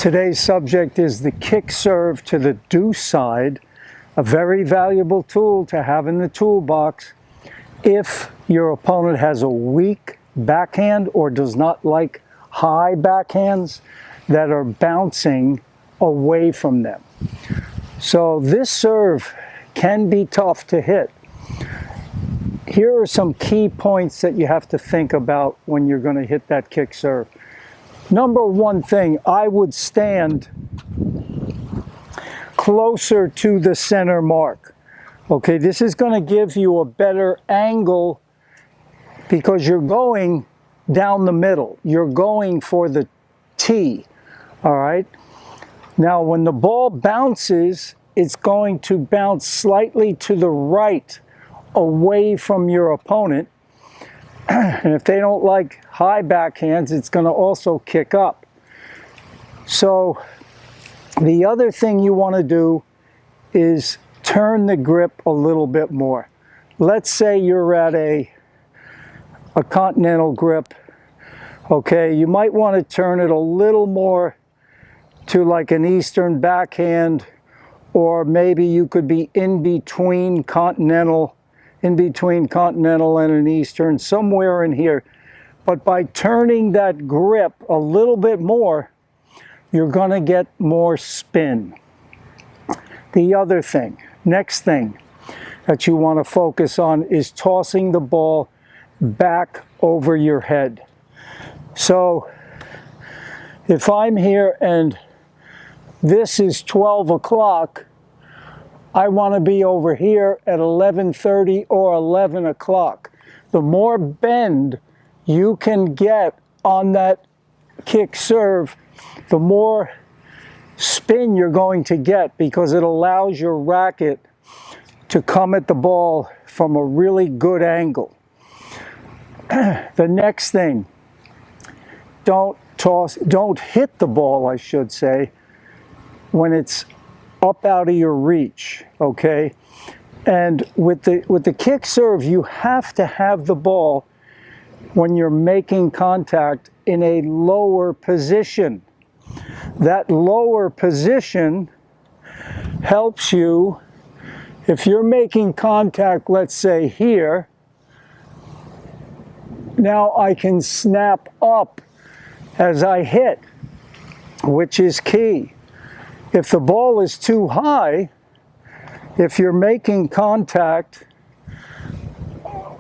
Today's subject is the kick serve to the deuce side, a very valuable tool to have in the toolbox if your opponent has a weak backhand or does not like high backhands that are bouncing away from them. So this serve can be tough to hit. Here are some key points that you have to think about when you're going to hit that kick serve. Number one thing, I would stand closer to the center mark. Okay, this is going to give you a better angle because you're going down the middle. You're going for the tee, all right? Now, when the ball bounces, it's going to bounce slightly to the right away from your opponent. And if they don't like high backhands, it's going to also kick up. So the other thing you want to do is turn the grip a little bit more. Let's say you're at a continental grip. Okay, you might want to turn it a little more to like an Eastern backhand, or maybe you could be in between continental and an Eastern, somewhere in here. But by turning that grip a little bit more, you're going to get more spin. The other thing, next thing that you want to focus on is tossing the ball back over your head. So if I'm here and this is 12 o'clock, I want to be over here at 11:30 or 11 o'clock. The more bend you can get on that kick serve, the more spin you're going to get because it allows your racket to come at the ball from a really good angle. The next thing, don't hit the ball, I should say, when it's up out of your reach, okay? And with the kick serve, you have to have the ball when you're making contact in a lower position. That lower position helps you. If you're making contact, let's say here, now I can snap up as I hit, which is key. If the ball is too high, if you're making contact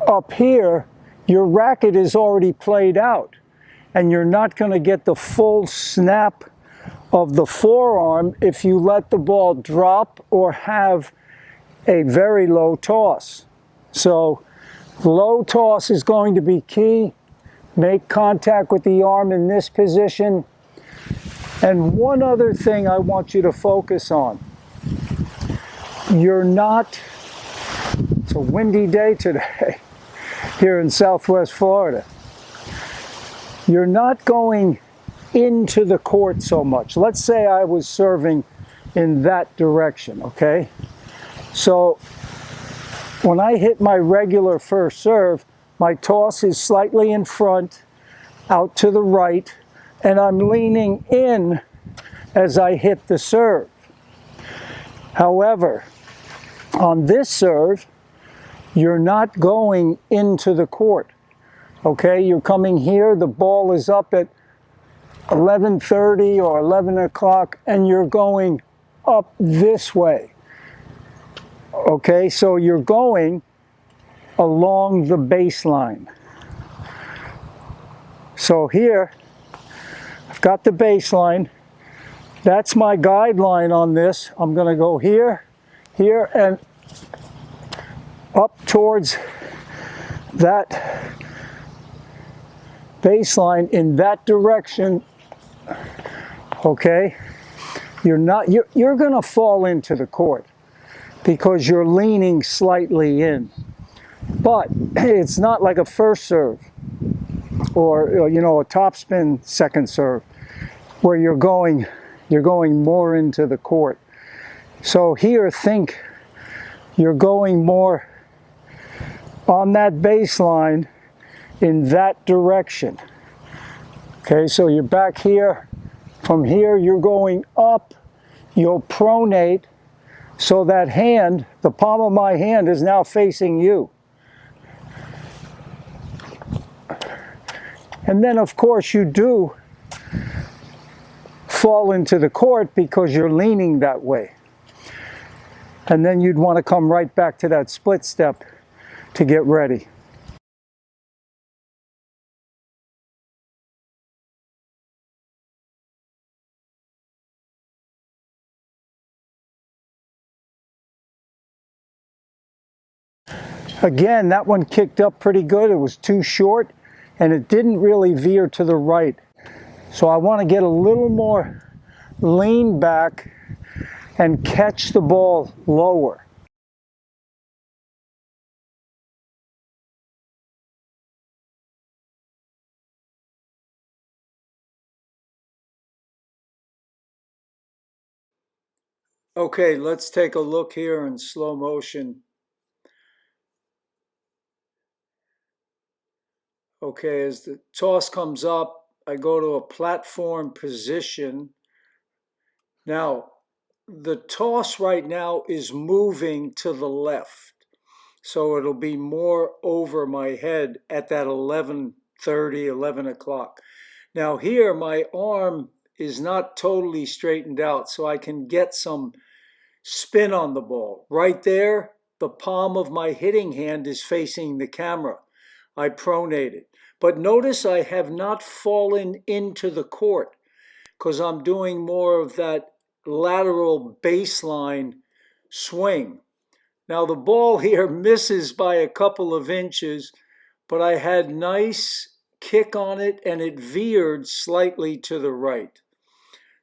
up here, your racket is already played out and you're not going to get the full snap of the forearm if you let the ball drop or have a very low toss. So low toss is going to be key. Make contact with the arm in this position. And one other thing I want you to focus on. It's a windy day today here in Southwest Florida. You're not going into the court so much. Let's say I was serving in that direction, okay? So when I hit my regular first serve, my toss is slightly in front, out to the right, and I'm leaning in as I hit the serve. However, on this serve, you're not going into the court. Okay, you're coming here, the ball is up at 11:30 or 11 o'clock, and you're going up this way. Okay, so you're going along the baseline. So here, I've got the baseline. That's my guideline on this. I'm going to go here, here, and up towards that baseline in that direction. Okay? You're going to fall into the court because you're leaning slightly in. But it's not like a first serve or a topspin second serve where you're going more into the court. So here, think you're going more on that baseline in that direction. Okay, so you're back here, From here, you're going up, you'll pronate, so that hand, the palm of my hand, is now facing you. And then, of course, you do fall into the court because you're leaning that way. And then you'd want to come right back to that split step to get ready. Again, that one kicked up pretty good. It was too short, and it didn't really veer to the right. So I want to get a little more lean back and catch the ball lower. Okay, let's take a look here in slow motion. Okay, as the toss comes up, I go to a platform position. Now, the toss right now is moving to the left. So it'll be more over my head at that 11:30, 11 o'clock. Now here, my arm is not totally straightened out, so I can get some spin on the ball. Right there, the palm of my hitting hand is facing the camera. I pronated. But notice I have not fallen into the court because I'm doing more of that lateral baseline swing. Now the ball here misses by a couple of inches, but I had nice kick on it and it veered slightly to the right.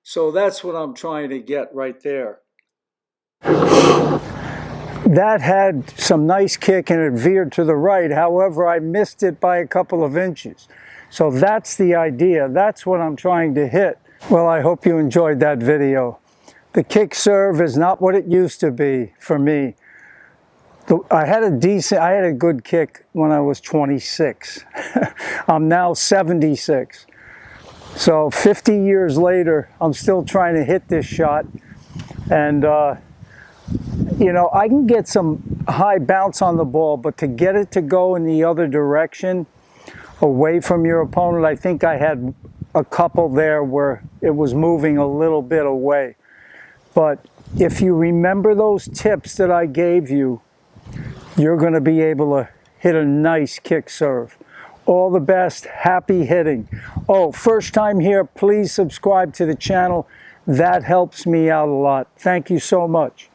So that's what I'm trying to get right there. That had some nice kick and it veered to the right. However, I missed it by a couple of inches. So that's the idea. That's what I'm trying to hit. Well, I hope you enjoyed that video. The kick serve is not what it used to be for me. I had a good kick when I was 26. I'm now 76. So 50 years later, I'm still trying to hit this shot. And, you know, I can get some high bounce on the ball, but to get it to go in the other direction, away from your opponent, I think I had a couple there where it was moving a little bit away. But if you remember those tips that I gave you, you're going to be able to hit a nice kick serve. All the best. Happy hitting. Oh, first time here, please subscribe to the channel. That helps me out a lot. Thank you so much.